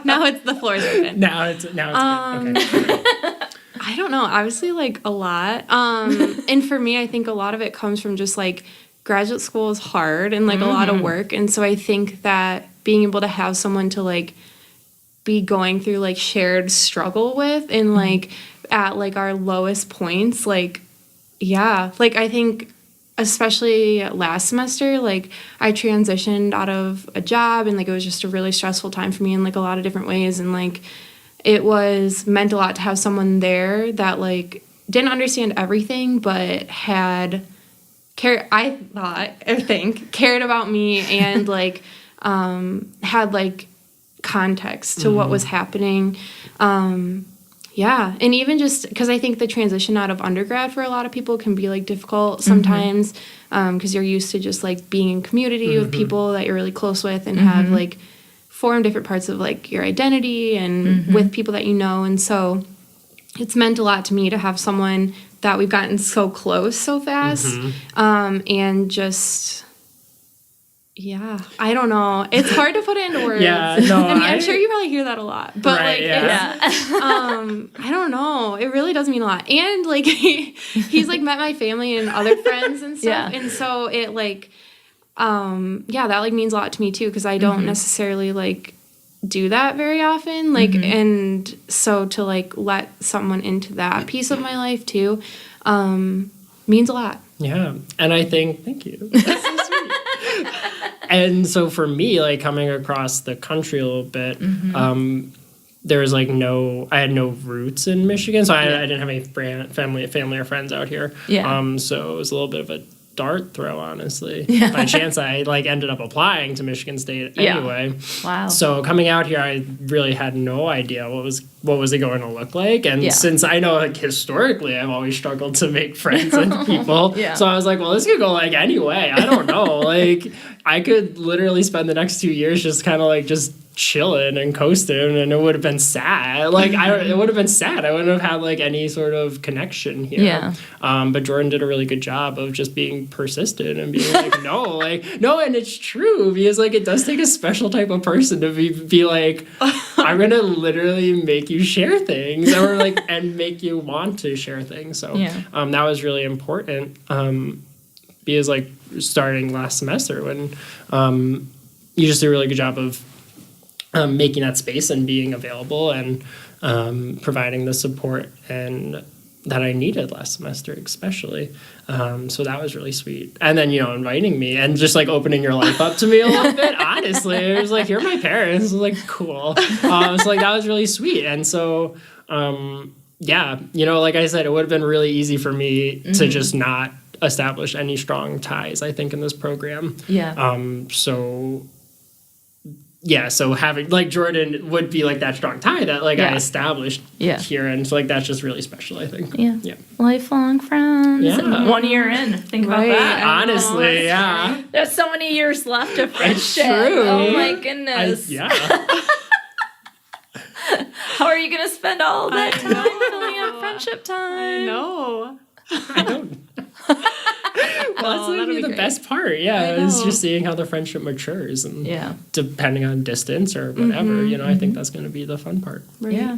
Now it's the floor's open. Now it's good. Okay. I don't know. Obviously, like a lot. And for me, I think a lot of it comes from just like graduate school is hard and like a lot of work. And so I think that being able to have someone to like be going through like shared struggle with and like at like our lowest points, like, yeah, like I think especially last semester, like I transitioned out of a job and like it was just a really stressful time for me in like a lot of different ways. And like it was meant a lot to have someone there that like didn't understand everything, but had cared about me and like had like context to what was happening. Yeah, and even just because I think the transition out of undergrad for a lot of people can be like difficult sometimes, because you're used to just like being in community with people that you're really close with and have like formed different parts of like your identity and with people that you know, and so it's meant a lot to me to have someone that we've gotten so close so fast, and just. Yeah, I don't know. It's hard to put it into words. Yeah, no, I mean, I'm sure you probably hear that a lot, but Right, like, yeah. I don't know. It really does mean a lot. And like, he's like met my family and other friends and stuff, and so it like, yeah, that like means a lot to me too because I don't necessarily like do that very often. Like, and so to like let someone into that piece of my life too, means a lot. Yeah, and I think thank you. That's so sweet. And so for me, like coming across the country a little bit, there was like I had no roots in Michigan, so I didn't have any family or friends out here. Yeah. So it was a little bit of a dart throw, honestly. By chance, I like ended up applying to Michigan State anyway. Wow. So coming out here, I really had no idea what was it going to look like. And since I know like historically, I've always struggled to make friends with people. So I was like, well, this could go like any way. I don't know. Like I could literally spend the next 2 years just kind of like just chilling and coasting, and it would have been sad. Like it would have been sad. I wouldn't have had like any sort of connection here. Yeah. But Jordyn did a really good job of just being persistent and being like, no, and it's true because like it does take a special type of person to be like, I'm gonna literally make you share things or like and make you want to share things. So that was really important. Because like starting last semester when you just did a really good job of making that space and being available and providing the support and that I needed last semester, especially. So that was really sweet. And then, inviting me and just like opening your life up to me a little bit. Honestly, it was like, you're my parents. It was like, cool. So like that was really sweet. And so, like I said, it would have been really easy for me to just not establish any strong ties, I think, in this program. So having like Jordyn would be like that strong tie that like I established here, and so like that's just really special, I think. Lifelong friends. Yeah. 1 year in. Think about that. Honestly, There's so many years left of friendship. true. Oh my goodness. How are you gonna spend all that time filling up friendship time? No. I don't. Well, that's that'll be be the great. best part. Is just seeing how the friendship matures, and depending on distance or whatever, I think that's going to be the fun part. Right. Yeah.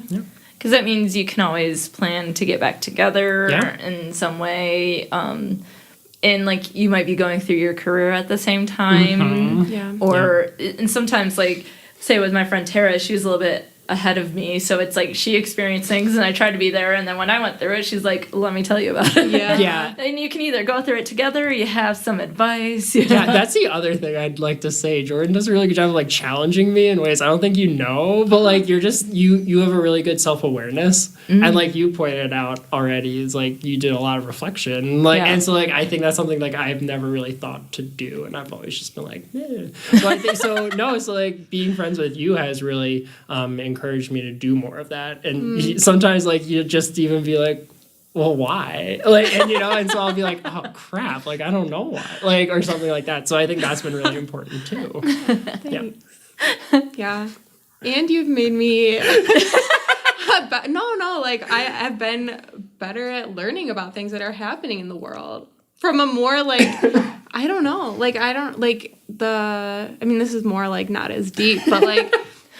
Because that means you can always plan to get back together in some way. And like you might be going through your career at the same time. And sometimes like say with my friend Tara, she was a little bit ahead of me, so it's like she experienced things and I tried to be there, and then when I went through it, she's like, let me tell you about it. And you can either go through it together or you have some advice. That's the other thing I'd like to say. Jordyn does a really good job of like challenging me in ways I don't think but like you're just you have a really good self-awareness, and like you pointed out already is like you did a lot of reflection, like and so like I think that's something like I've never really thought to do, and I've always just been like so I think so like being friends with you has really encouraged me to do more of that, and sometimes like you just even be like, well, why, like, and and so I'll be like, oh crap, like I don't know why, like, or something like that. So I think that's been really important too. And you've made me like I have been better at learning about things that are happening in the world from a more like I don't know, like I don't like this is more like not as deep, but like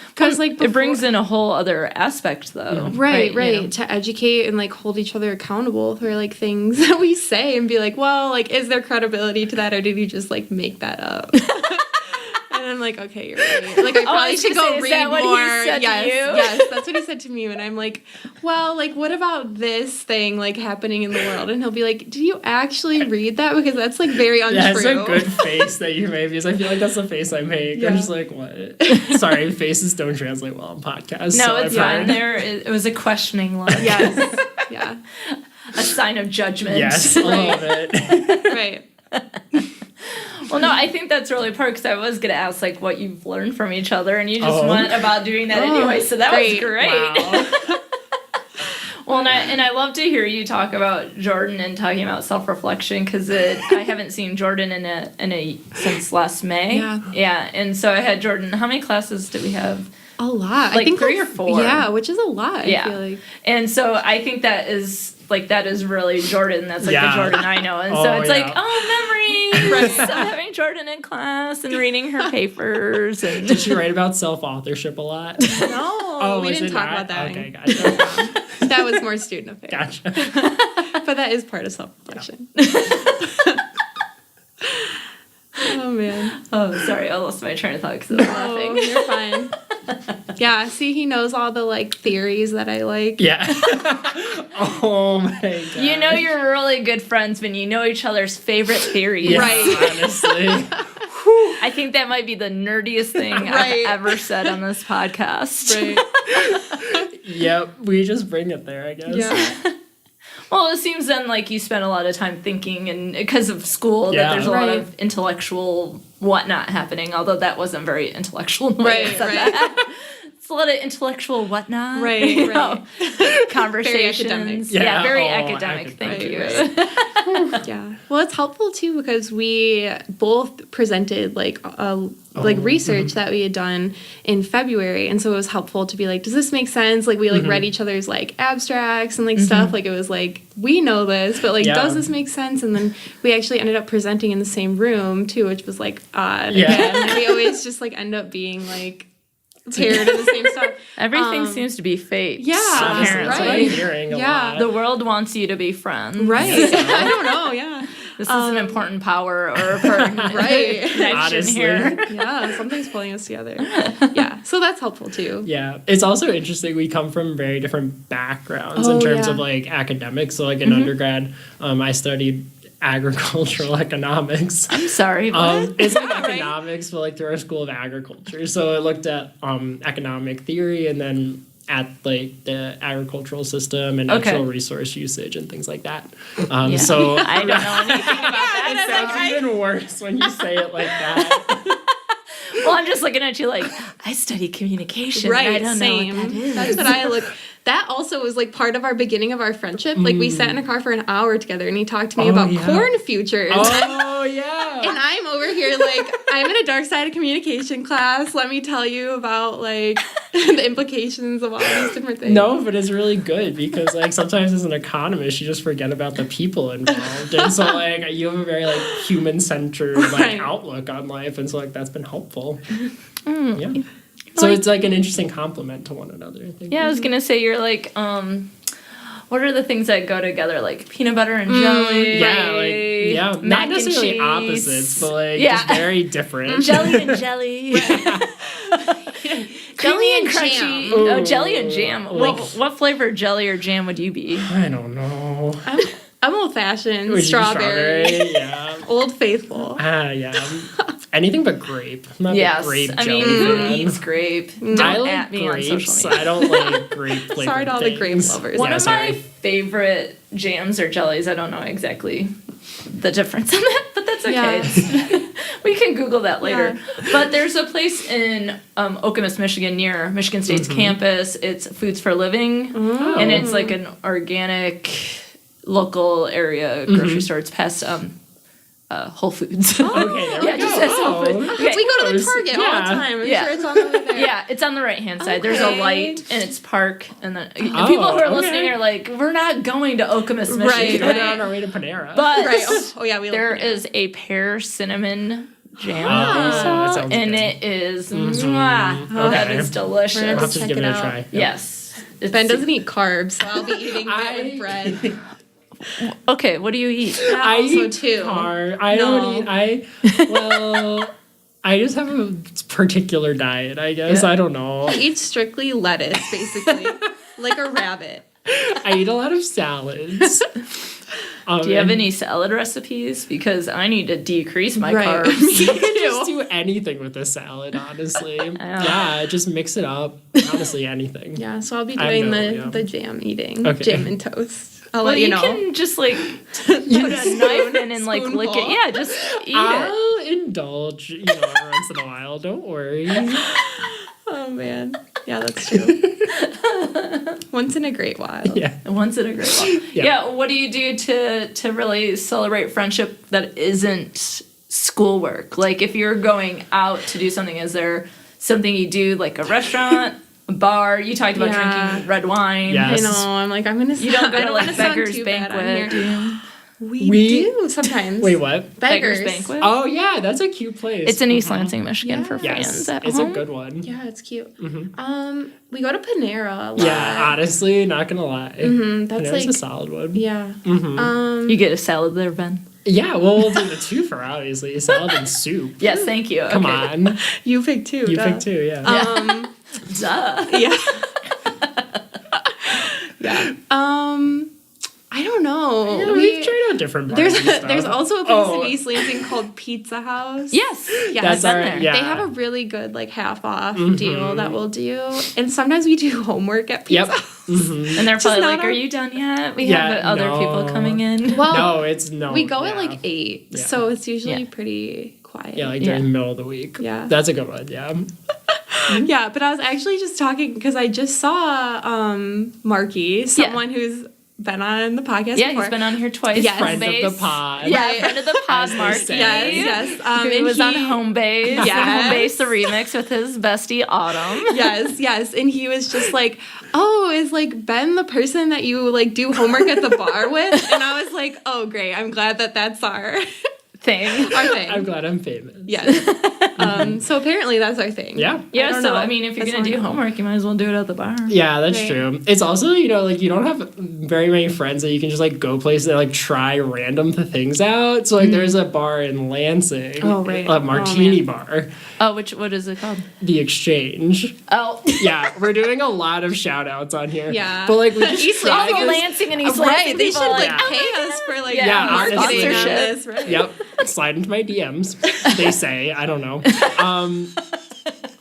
because like it brings in a whole other aspect though. Right. To educate and like hold each other accountable for like things that we say and be like, well, like is there credibility to that, or did you just like make that up? And I'm like, okay, you're right. Like I probably should go read more. Yes, that's what he said to me. And I'm like, well, like what about this thing like happening in the world? And he'll be like, did you actually read that? Because that's like very untrue. That's a good face that you made, because I feel like that's the face I make. I'm just like, what? Sorry, faces don't translate well on podcasts. No, it's fine. It was a questioning look. Yes. Yeah. A sign of judgment. Yes, a little bit. Right. Well, no, I think that's really important, because I was going to ask, like, what you've learned from each other, and you just went about doing that anyway, so that was great. Wow. Well, and I love to hear you talk about Jordyn and talking about self-reflection because I haven't seen Jordyn since last May. Yeah, and so I had Jordyn. How many classes did we have? A lot. Like I think 3 or 4. Yeah, which is a lot. Yeah. I feel like. And so I think that is really Jordyn. That's like the Jordyn I know. And so it's like, memories of having Jordyn in class and reading her papers. And Did she write about self-authorship a lot? No, we didn't talk about that. Okay, gotcha. That was more student affairs. Gotcha. But that is part of self-reflection. Oh, man. Oh, sorry. I lost my train of thought because I was laughing. You're fine. Yeah, see, he knows all the, like, theories that I like. Yeah. Oh, my God. You know you're really good friends when you know each other's favorite theories. Yeah, Right. honestly. I think that might be the nerdiest thing I've ever said on this podcast. Right. Yep, we just bring it there, I guess. Yeah. Well, it seems then like you spent a lot of time thinking, and because of school, that there's a lot of intellectual whatnot happening, although that wasn't very intellectual. Right. That. It's a lot of intellectual whatnot. Right. Conversations. Very academic. Yeah. Very Oh, academic. Thank Right, you. right. Yeah. Well, it's helpful too because we both presented research that we had done in February, and so it was helpful to be like, does this make sense? Like we read each other's like abstracts and like stuff. Like it was like we know this, but like does this make sense? And then we actually ended up presenting in the same room too, which was like odd. Yeah. Again. We always just like end up being like paired in the same stuff. Everything seems to be fate. Yeah, Honestly, that's what I'm hearing a lot. The world wants you to be friends. Right. I don't know. Yeah. This is an important power or a connection Honestly. here. Yeah, something's pulling us together. Yeah, so that's helpful too. Yeah, it's also interesting. We come from very different backgrounds in terms of like academics. So like in undergrad, I studied agricultural economics. I'm sorry, what? It's like economics, but like through our school of agriculture. So it looked at economic theory and then at like the agricultural system and natural resource usage and things like that. So I don't know anything about that. it sounds even worse when you say it like that. Well, I'm just looking at you like, I study communication. Right, I don't same. know what that is. That's what I look. That also was like part of our beginning of our friendship. Like we sat in a car for an hour together and he talked to me about corn futures. Oh, yeah. And I'm over here like, I'm in a dark side of communication class. Let me tell you about like the implications of all these different things. No, but it's really good because like sometimes as an economist you just forget about the people involved. And so like you have a very like human-centered like outlook on life, and so like that's been helpful. Yeah. So it's like an interesting complement to one another, I think. Yeah, I was gonna say you're like, what are the things that go together? Like peanut butter and jelly. Yeah, mac not and necessarily cheese. opposites, but like just very different. Jelly and jelly. Jelly and crunchy. jam. Oh, jelly and jam. What flavor jelly or jam would you be? I don't know. I'm old fashioned. Would you be Strawberry. Yeah. Old faithful. Yeah. Anything but grape. I'm not a grape I jelly mean, who fan. eats grape? Don't I like at me on social grapes. media. I don't like grape flavored Sorry to all the grape lovers. One of my favorite jams or jellies, I don't know exactly the difference in that, but that's okay. Yeah. We can Google that later. Yeah. But there's a place in Okemos, Michigan, near Michigan State's campus. It's Foods for Living, and it's like an organic, local area grocery store. It's past Whole Foods. Okay, there we go. Just as Whole Foods. Okay. We go to the Target all the time. I'm sure it's on the way there. Yeah, it's on the right hand side. There's a Okay. light and it's park, and then people who are listening are like, "We're not going to Okemos, Michigan." We're on our way to Panera. But Right. Oh yeah, we love there Panera. is a pear cinnamon jam that sounds and good. it is mwah. That Okay. is delicious. We're gonna I'll have to check give it it a out. try. Yep. Yes. Ben doesn't eat carbs, so I'll be eating with bread. Okay, what do you eat? I also eat too. I don't eat. I just have a particular diet, I guess. Yeah. I don't know. He eats strictly lettuce, basically, like a rabbit. I eat a lot of salads. Do you have any salad recipes? Because I need to decrease my Right. carbs. You can just do anything with a salad, honestly. Yeah, just mix it up. Honestly, anything. Yeah, so I'll be I doing know, the jam eating, Okay. jam and toast. I'll Well, let you you know. can just like put a knife in and like lick it. Spoonful. Yeah, just eat it. I'll indulge, every once in a while. Don't worry. Oh man. Yeah, that's true. Once in a great while. Yeah. Once in a great while. Yeah. What do you do to really celebrate friendship that isn't schoolwork? Like if you're going out to do something, is there something you do like a restaurant, a bar? You talked about drinking red wine. Yes. I know. I'm like, I'm gonna. You don't go to like Beggar's Beggar's Banquet, do you? We do sometimes. Wait, what? Beggars. Banquet. Oh yeah, that's a cute place. It's in East Lansing, Michigan for Yes, fans at it's home. a good one. Yeah, it's cute. We go to Panera a lot. Yeah, honestly, not gonna lie. That's Panera's like a solid one. yeah. You get a salad there, Ben. Yeah, well, we'll do the two for obviously salad and soup. Yes, thank you. Come Okay. on, You pick two. you duh. pick two. Yeah. Duh. Yeah. Yeah. I don't know. Yeah, we've tried out different bars. There's and stuff. there's also a place in East Lansing called Pizza House. Yes. Yeah, That's been our there. yeah. They have a really good like half off deal that we'll do, and sometimes we do homework at Pizza Yep. House. And they're probably not like, our- "Are you done yet? We Yeah, have other people no. coming in." Well, No, it's no. we go at yeah. like 8, Yeah. so it's usually Yeah. pretty quiet. Yeah, like Yeah. during the middle of the week. Yeah. That's a good one. Yeah. Yeah, but I was actually just talking because I just saw Marky, someone who's been on the podcast Yeah, before. he's been on here twice. Yes. Home Friend of base. the pod. Yeah, Right. friend of the pod, As they Mark. say. Yes. Who And was on he- Home Base. Yes. Home Base, the remix with his bestie Autumn. Yes. And he was just like, "Oh, is like Ben the person that you like do homework at the bar with?" And I was like, "Oh, great. I'm glad that that's our Thing. thing." I'm glad I'm famous. Yes. So apparently that's our thing. Yeah. Yeah, don't so know. I mean, if you're That's gonna do all I know. homework, you might as well do it at the bar. Yeah, that's Right. true. It's also, you know, like you don't have very many friends that you can just like go places and like try random things out. So like there's a bar in Lansing, Oh, right. a martini Oh, bar, Oh, what is it called? The Exchange. Oh, Yeah, we're doing a lot of shout outs on here. Yeah. But like we just East tried all the this- Lansing and East Right. Lansing They people should are like Yeah. pay us for like Yeah, marketing on honestly. this, right? Yep. Slide into my DMs. They say. I don't know.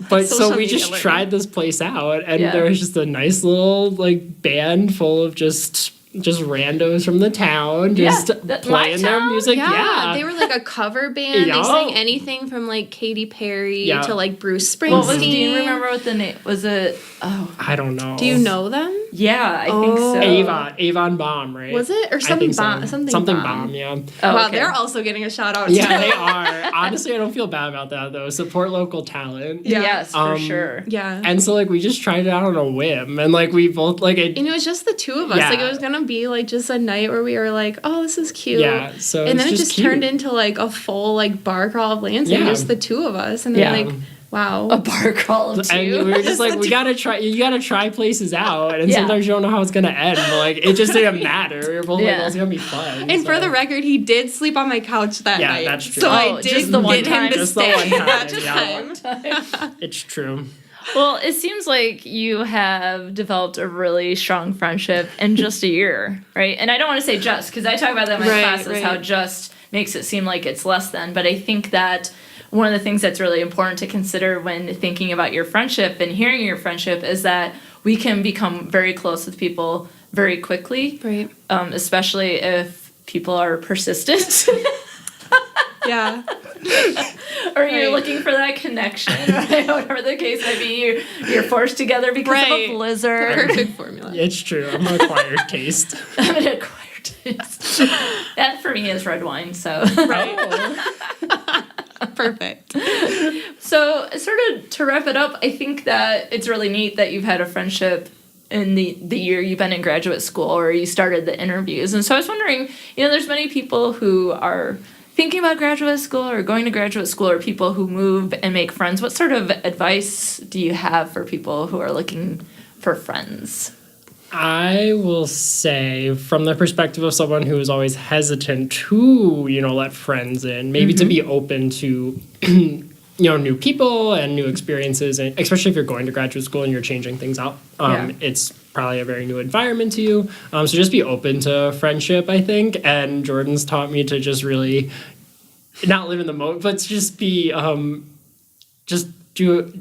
But so Social we media just learning. tried this place out, and Yeah. there was just a nice little like band full of just randos from the town, just my playing their town? music. Yeah, They were like a cover band. Yeah. They sang anything from like Katy Perry Yeah. to like Bruce Springsteen. What was? Do you remember what the name was? It? Oh, I don't know. Do you know them? yeah, I think so. Avon Bomb, right? Was it or I something think so. bomb? Something bomb. Yeah. Oh, Wow, okay. they're also getting a shout out. Yeah, too. they are. Honestly, I don't feel bad about that though. Support local talent. Yeah. Yes, for sure. Yeah. And so like we just tried it out on a whim, and like we both like it. And it was just the two of us. Yeah. Like it was gonna be like just a night where we were like, "Oh, this is cute." Yeah, so and then it's it just cute. turned into like a full like bar crawl of Lansing, Yeah. just the two of us. And Yeah. then like, wow. A bar crawl of two. And we were just like, we gotta try. You gotta try places out, and Yeah. sometimes you don't know how it's gonna end. But like, it just didn't matter. We were both like, Yeah. well, it's gonna be fun. And for so. the record, he did sleep on my couch that Yeah, night. that's true. So Oh, I did just the one get him time. to Just the stay one time, that yeah. time. It's true. Well, it seems like you have developed a really strong friendship in just a year, right? And I don't want to say just, because I talk about that in my Right, classes, right. how just makes it seem like it's less than. But I think that one of the things that's really important to consider when thinking about your friendship and hearing your friendship is that we can become very close with people very quickly, Right. especially if people are persistent. Yeah. Or you're Right. looking for that connection, right? Whatever the case may be, you're forced together because of Right. a blizzard. Perfect formula. It's true. I'm an acquired taste. I'm an acquired taste. That for me is red wine. So, Perfect. so sort of to wrap it up, I think that it's really neat that you've had a friendship in the year you've been in graduate school or you started the interviews. And so I was wondering, there's many people who are thinking about graduate school or going to graduate school or people who move and make friends. What sort of advice do you have for people who are looking for friends? I will say, from the perspective of someone who is always hesitant to, let friends in, maybe to be open to, new people and new experiences, and especially if you're going to graduate school and you're changing things out. It's probably a very new environment to you. So just be open to friendship, I think. And Jordyn's taught me to just really not live in the moment, but just be, just do.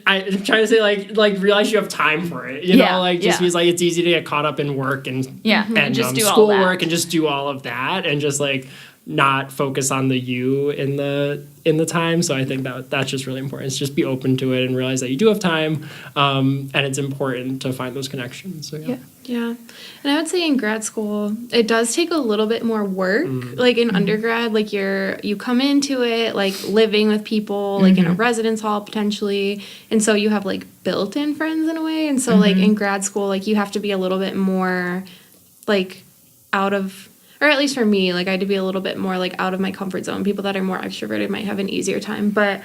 I'm trying to say like realize you have time for it, because like it's easy to get caught up in work and And just do all that. schoolwork and just do all of that and just like not focus on the you in the time. So I think that's just really important. It's just be open to it and realize that you do have time, and it's important to find those connections. So Yeah. And I would say in grad school, it does take a little bit more work. Like in undergrad, like you come into it like living with people, like in a residence hall potentially. And so you have like built-in friends in a way. And so like in grad school, like you have to be a little bit more like out of, or at least for me, like I had to be a little bit more like out of my comfort zone. People that are more extroverted might have an easier time. But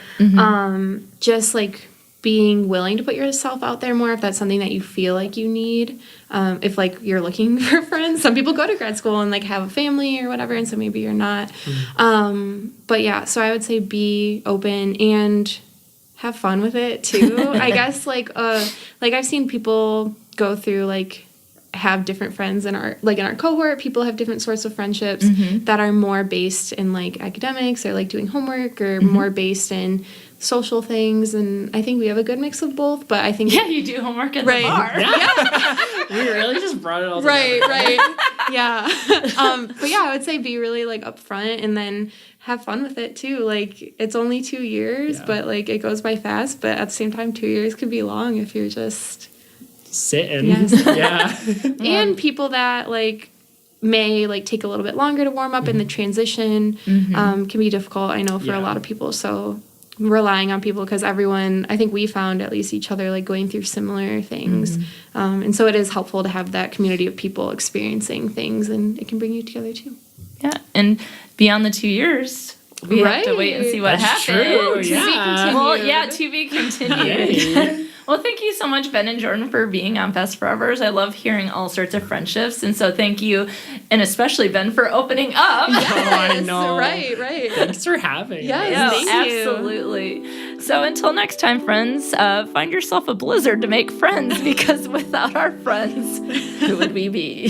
just like being willing to put yourself out there more if that's something that you feel like you need. If like you're looking for friends, some people go to grad school and like have a family or whatever, and so maybe you're not. But yeah, so I would say be open and have fun with it too. I guess like I've seen people go through like have different friends in our cohort. People have different sorts of friendships that are more based in like academics or like doing homework or more based in social things, and I think we have a good mix of both. But I think you do homework at the bar. We really just brought it all together. Right. Yeah. But yeah, I would say be really like upfront and then have fun with it too. Like it's only 2 years, but like it goes by fast. But at the same time, 2 years could be long if you're just sitting. And people that like may like take a little bit longer to warm up in the transition can be difficult, I know, for a lot of people. So relying on people, because everyone, I think we found at least each other like going through similar things, and so it is helpful to have that community of people experiencing things, and it can bring you together too. And beyond the 2 years, we have to wait and see what happens. True. To be continued. Well, thank you so much, Ben and Jordyn, for being on Best Forevers. I love hearing all sorts of friendships, and so thank you, and especially Ben, for opening up. I know. Right. Thanks for having me. Thank you. Absolutely. So until next time, friends, find yourself a blizzard to make friends, because without our friends, who would we be?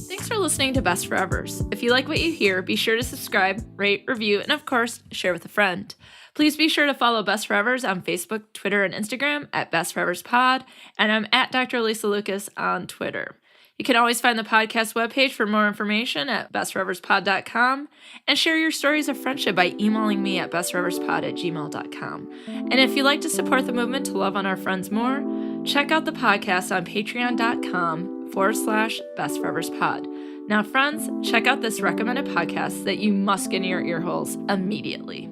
Thanks for listening to Best Forevers. If you like what you hear, be sure to subscribe, rate, review, and of course, share with a friend. Please be sure to follow Best Forevers on Facebook, Twitter, and Instagram at Best Forevers Pod, and I'm at Dr. Alysa Lucas on Twitter. You can always find the podcast webpage for more information at bestforeverspod.com, and share your stories of friendship by emailing me at bestforeverspod@gmail.com. And if you'd like to support the movement to love on our friends more, check out the podcast on patreon.com/bestforeverspod. Now, friends, check out this recommended podcast that you must get in your ear holes immediately.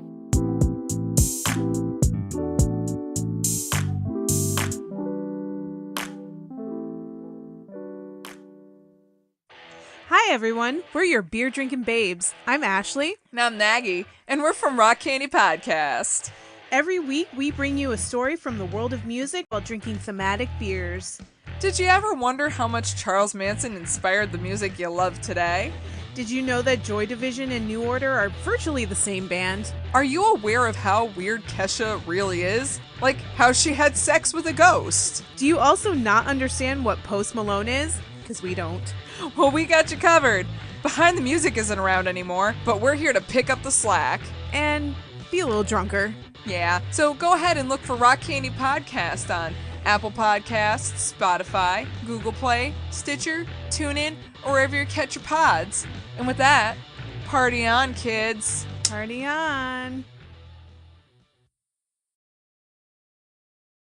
Hi everyone, we're your beer drinking babes. I'm Ashley. And I'm Maggie, and we're from Rock Candy Podcast. Every week we bring you a story from the world of music while drinking thematic beers. Did you ever wonder how much Charles Manson inspired the music you love today? Did you know that Joy Division and New Order are virtually the same band? Are you aware of how weird Kesha really is? Like how she had sex with a ghost? Do you also not understand what Post Malone is? Because we don't. Well, we got you covered. Behind the Music isn't around anymore, but we're here to pick up the slack. And be a little drunker. Yeah, so go ahead and look for Rock Candy Podcast on Apple Podcasts, Spotify, Google Play, Stitcher, TuneIn, or wherever you catch your pods. And with that, party on, kids. Party on.